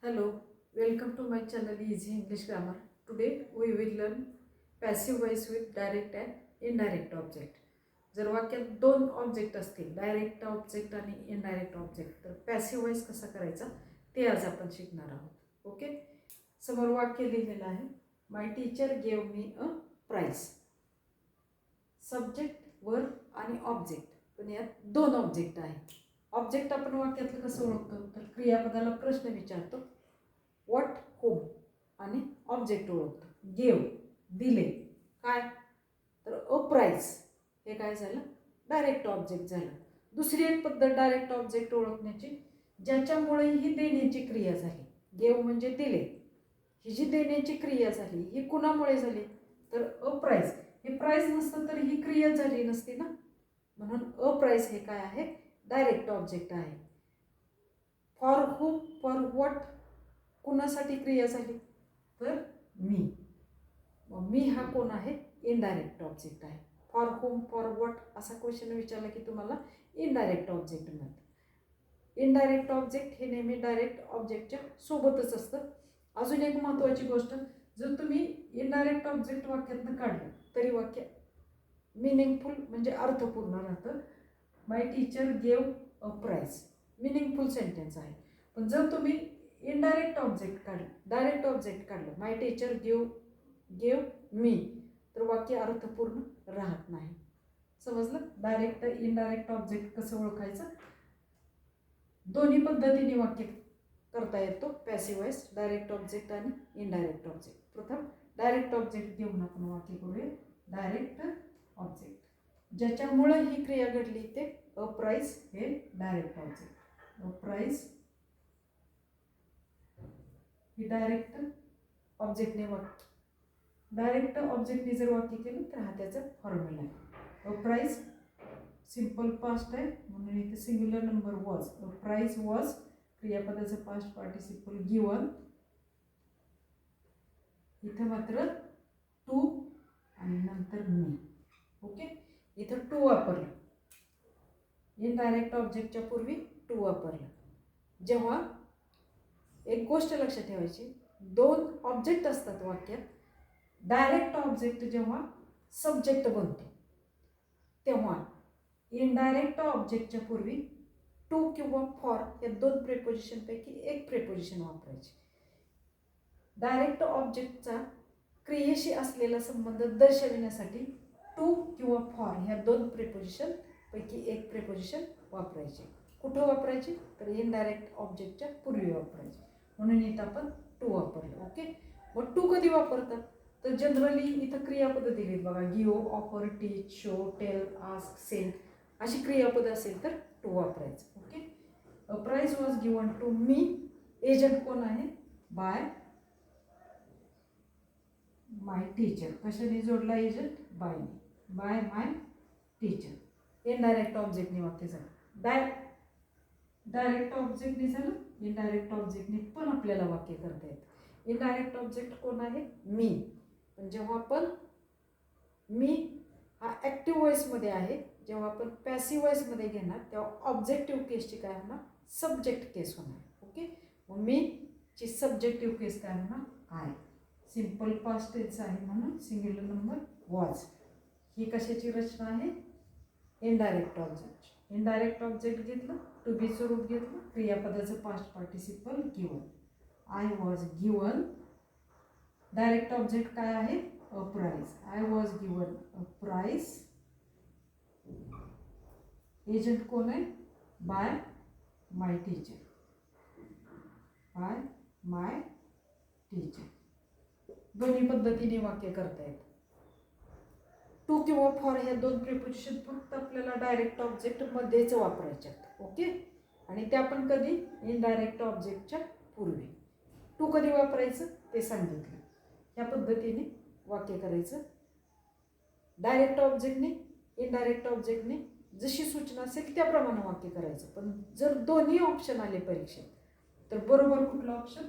Hello, welcome to my channel Easy English Grammar. Today we will learn passive voice with direct and indirect object. जर वाक्यात दोन object असतील, direct object आणि indirect object, तर passive voice कसा करायचा ते आज आपण शिकणार आहोत. ओके, समोर वाक्य लिहिलेलं आहे, my teacher gave me a prize. Subject, verb आणि ऑब्जेक्ट, पण यात दोन ऑब्जेक्ट आहेत. ऑब्जेक्ट आपण वाक्यातलं कसं ओळखतो, तर क्रियापदाला प्रश्न विचारतो, व्हॉट, होम, आणि ऑब्जेक्ट ओळखतो, गेव, दिले. काय तर अ प्राइस, हे काय झालं, डायरेक्ट ऑब्जेक्ट झालं. दुसरी एक पद्धत डायरेक्ट ऑब्जेक्ट ओळखण्याची, ज्याच्यामुळे ही देण्याची क्रिया झाली. गेव म्हणजे दिले, ही जी देण्याची क्रिया झाली ही कुणामुळे झाली, तर अ प्राइस. हे प्राइस नसतं तर ही क्रिया झाली नसती ना, म्हणून अ प्राइस हे काय आहे, डायरेक्ट ऑब्जेक्ट आहे. फॉर हुम, फॉर व्हॉट, कुणासाठी क्रिया झाली, तर मी. मग मी हा कोण आहे, इनडायरेक्ट ऑब्जेक्ट आहे. फॉर हुम, फॉर व्हॉट असा क्वेश्चन विचारला की तुम्हाला इनडायरेक्ट ऑब्जेक्ट मिळतं. इनडायरेक्ट ऑब्जेक्ट हे नेहमी डायरेक्ट ऑब्जेक्टच्या सोबतच असतं. अजून एक महत्त्वाची गोष्ट, जर तुम्ही इनडायरेक्ट ऑब्जेक्ट वाक्यातनं काढलं तरी वाक्य मिनिंगफुल म्हणजे अर्थपूर्ण राहतं. My teacher gave a prize, meaningful sentence आहे. पण जर तुम्ही इनडायरेक्ट ऑब्जेक्ट काढलं, डायरेक्ट ऑब्जेक्ट काढलं, माय टीचर गेव मी, तर वाक्य अर्थपूर्ण राहत नाही. समजलं, डायरेक्ट इनडायरेक्ट ऑब्जेक्ट कसं ओळखायचं. दोन्ही पद्धतीने वाक्य करता येतो पॅसिव्ह वॉइस, डायरेक्ट ऑब्जेक्ट आणि इनडायरेक्ट ऑब्जेक्ट. प्रथम डायरेक्ट ऑब्जेक्ट घेऊन आपण वाक्य करूया. डायरेक्ट ऑब्जेक्ट, ज्याच्यामुळे ही क्रिया घडली ते अ प्राइस, हे डायरेक्ट ऑब्जेक्ट. अ प्राइस ही डायरेक्ट ऑब्जेक्टने वाक्य, डायरेक्ट ऑब्जेक्टने जर वाक्य केलं तर हा त्याचा फॉर्म्युला आहे. अ प्राइस सिंपल पास्ट आहे म्हणून इथे singular number was. A price was क्रियापदाचं पास्ट पार्टिसिपल गिवन, इथं मात्र टू आणि नंतर मी. ओके, इथं टू वापरलं, इनडायरेक्ट ऑब्जेक्टच्या पूर्वी टू वापरलं. जेव्हा एक गोष्ट लक्षात ठेवायची, दोन ऑब्जेक्ट असतात वाक्यात, डायरेक्ट ऑब्जेक्ट जेव्हा सब्जेक्ट बनतो तेव्हा इनडायरेक्ट ऑब्जेक्टच्या पूर्वी टू किंवा फॉर या दोन प्रेपोजिशनपैकी एक प्रेपोजिशन वापरायचे. डायरेक्ट ऑब्जेक्टचा क्रियेशी असलेला संबंध दर्शविण्यासाठी टू किंवा फॉर ह्या दोन प्रेपोजिशन पैकी एक प्रेपोजिशन वापरायचे. कुठं वापरायचे, तर इनडायरेक्ट ऑब्जेक्टच्या पूर्वी वापरायचे, म्हणून इथं आपण टू वापरलं. ओके, मग टू कधी वापरतात, तर जनरली इथं क्रियापदं दिलीत बघा, give, offer, teach, show, tell, ask, send अशी क्रियापदं असेल तर टू वापरायचं. Okay, a prize was given to me, agent कोण आहे, बाय माय टीचर. कशाने जोडला एजंट, बायने, बाय माय टीचर. इनडायरेक्ट ऑब्जेक्टने वाक्य झालं. डायरेक्ट ऑब्जेक्टने झालं, इनडायरेक्ट ऑब्जेक्टने पण आपल्याला वाक्य करता येतं. इनडायरेक्ट ऑब्जेक्ट कोण आहे, मी. पण जेव्हा आपण मी हा ॲक्टिव्ह वॉइसमध्ये आहे, जेव्हा आपण पॅसिव्ह वॉइसमध्ये घेणार तेव्हा ऑब्जेक्टिव्ह केसची काय होणार, सब्जेक्ट केस होणार. ओके, मग मी ची सब्जेक्टिव्ह केस काय होणार, आय. सिंपल पास्ट टेन्स आहे म्हणून सिंग्युलर नंबर वॉज. ही कशाची रचना आहे, इनडायरेक्ट ऑब्जेक्ट. इनडायरेक्ट ऑब्जेक्ट घेतलं, टू बी स्वरूप घेतलं, क्रियापदाचं past participle given, I was given. Direct object काय आहे, a price, I was given a price. Agent कोण आहे, by my teacher, by my teacher. दोन्ही पद्धतीने वाक्य करता येतं. टू किंवा फॉर ह्या दोन प्रिपोजिशन फक्त आपल्याला डायरेक्ट ऑब्जेक्टमध्येच वापरायचे आहेत. ओके, आणि त्या पण कधी, इनडायरेक्ट ऑब्जेक्टच्या पूर्वी. टू कधी वापरायचं ते सांगितलं. ह्या पद्धतीने वाक्य करायचं. डायरेक्ट ऑब्जेक्टने, इनडायरेक्ट ऑब्जेक्टने जशी सूचना असेल त्याप्रमाणे वाक्य करायचं. पण जर दोन्ही ऑप्शन आले परीक्षेत तर बरोबर कुठलं ऑप्शन,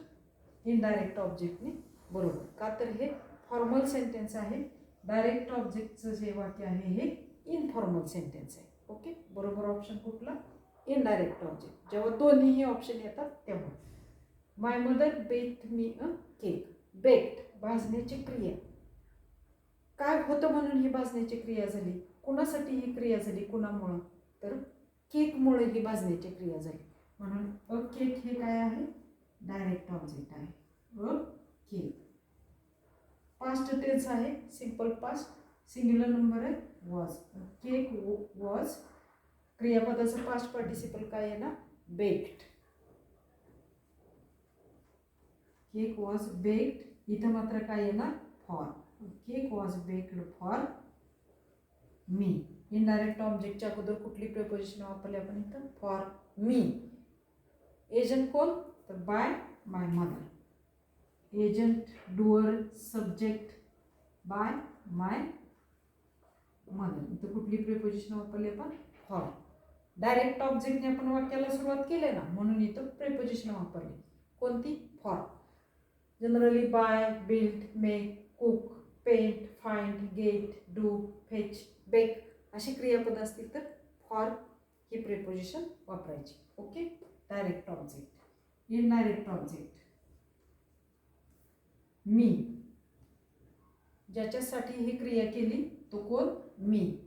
इनडायरेक्ट ऑब्जेक्टने बरोबर. का तर हे फॉर्मल सेंटेन्स आहे, डायरेक्ट ऑब्जेक्टचं जे वाक्य आहे हे इनफॉर्मल सेंटेन्स आहे. ओके, बरोबर ऑप्शन कुठला, इनडायरेक्ट ऑब्जेक्ट. जेव्हा दोन्हीही ऑप्शन येतात तेव्हा. My mother baked me a cake. Baked भाजण्याची क्रिया. काय होतं म्हणून ही भाजण्याची क्रिया झाली? कुणासाठी ही क्रिया झाली? कुणामुळं? तर केकमुळे ही भाजण्याची क्रिया झाली. म्हणून अ केक हे काय आहे? डायरेक्ट ऑब्जेक्ट आहे. A cake. पास्ट टेन्स आहे, सिंपल पास्ट, सिंग्युलर नंबर आहे वॉज. Cake was. क्रियापदाचं पास्ट पार्टिसिपल काय आहे ना? बेक्ड. Cake was baked. इथं मात्र काय आहे ना? For. Cake was baked for me. Indirect ऑब्जेक्टच्या अगोदर कुठली प्रिपोजिशन वापरली आपण इथं? For me. एजंट कोण? तर by my mother. Agent, doer, subject by my mother. इथं कुठली प्रिपोजिशन वापरली आपण? फॉर. डायरेक्ट ऑब्जेक्टने आपण वाक्याला सुरुवात केली ना, म्हणून इथं प्रिपोजिशन वापरली. कोणती? For. Generally buy, build, make, cook, paint, find, get, do, fetch, bake अशी क्रियापद असतील तर फॉर ही प्रिपोजिशन वापरायची. Okay. Direct object. Indirect object me. ज्याच्यासाठी ही क्रिया केली तो कोण? Me.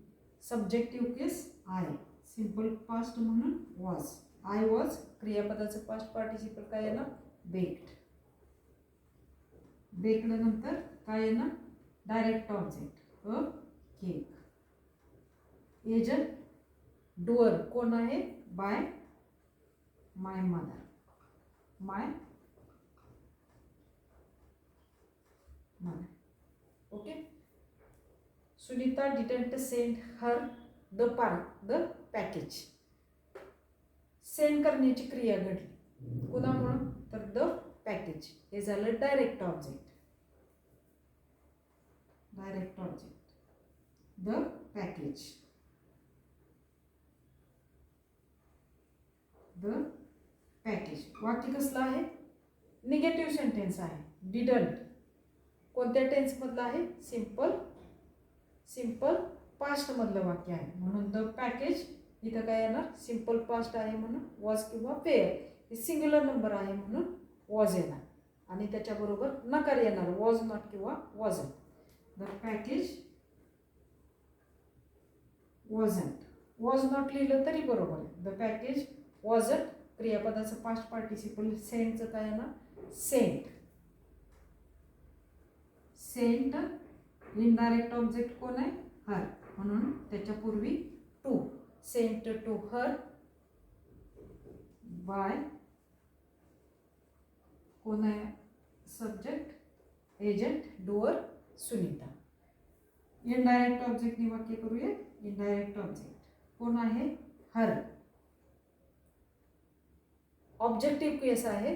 Subjective case I. Simple past म्हणून वॉज. I was. क्रियापदाचं पास्ट पार्टिसिपल काय आहे ना? बेक्ड. बेक्ड नंतर काय आहे ना? Direct object a cake. Agent, doer कोण आहे? By my mother. My mother. Okay. Sunita didn't send her the package. Send करण्याची क्रिया घडली. कुणामुळं? तर द पॅकेज. हे झालं direct object. Direct object the package. The package. वाक्य कसलं आहे? निगेटिव्ह सेंटेन्स आहे. डिडंट कोणत्या टेन्स मधलं आहे? सिंपल पास्ट मधलं वाक्य आहे. म्हणून द पॅकेज इथं काय येणार? सिंपल पास्ट आहे म्हणून वॉज किंवा वेअर. हे सिंग्युलर नंबर आहे म्हणून वॉज येणार. आणि त्याच्याबरोबर नकार येणार, वॉज नॉट किंवा wasn't. The package wasn't. Was not लिहिलं तरी बरोबर आहे. The package wasn't. क्रियापदाचं पास्ट पार्टिसिपल सेंटचं काय येणार? सेंट. सेंट. इनडायरेक्ट ऑब्जेक्ट कोण आहे? हर. म्हणून त्याच्यापूर्वी to. Sent to her by कोण आहे? Subject, agent, doer, Sunita. Indirect ऑब्जेक्टने वाक्य करूया. इनडायरेक्ट ऑब्जेक्ट कोण आहे? हर. ऑब्जेक्टिव्ह केस आहे.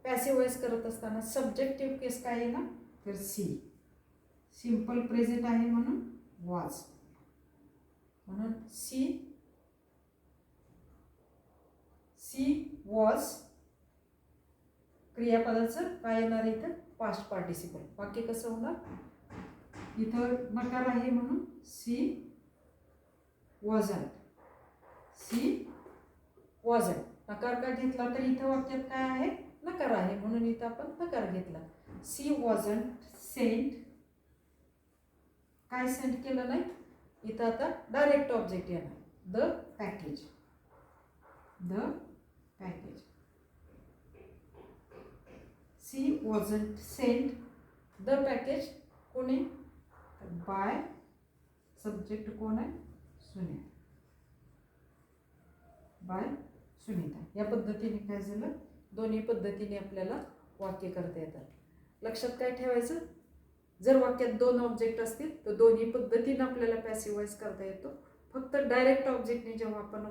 पॅसिव्ह वॉइस करत असताना सब्जेक्टिव्ह केस काय आहे ना? तर सी. सिंपल प्रेझेंट आहे म्हणून वॉज. म्हणून सी वॉज. क्रियापदाचं काय येणार इथं? Past participle. वाक्य कसं होणार? इथं नकार आहे म्हणून सी वॉजंट. C wasn't. नकार का घेतला तर इथं वाक्यात काय आहे? नकार आहे म्हणून इथं आपण नकार घेतला. She wasn't sent. काय सेंड केलं नाही? इथं आता डायरेक्ट ऑब्जेक्ट येणार. The package. The package. She wasn't send the package. कोणी? बाय. सब्जेक्ट कोण आहे? सुनीता. बाय सुनीता. या पद्धतीने काय झालं? दोन्ही पद्धतीने आपल्याला वाक्य करता येतात. लक्षात काय ठेवायचं? जर वाक्यात दोन ऑब्जेक्ट असतील तर दोन्ही पद्धतीने आपल्याला पॅसिव्ह वॉइस करता येतो. फक्त डायरेक्ट ऑब्जेक्टने जेव्हा आपण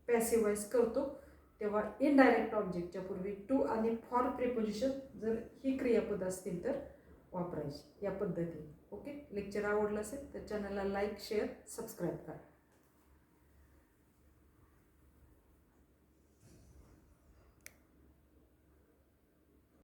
पॅसिव्ह वॉइस करतो तेव्हा इनडायरेक्ट ऑब्जेक्टच्या पूर्वी टू आणि फॉर प्रिपोजिशन जर ही क्रियापद असतील तर वापरायची या पद्धतीने. ओके. लेक्चर आवडलं असेल तर चॅनलला लाईक, शेअर, सबस्क्राईब करा.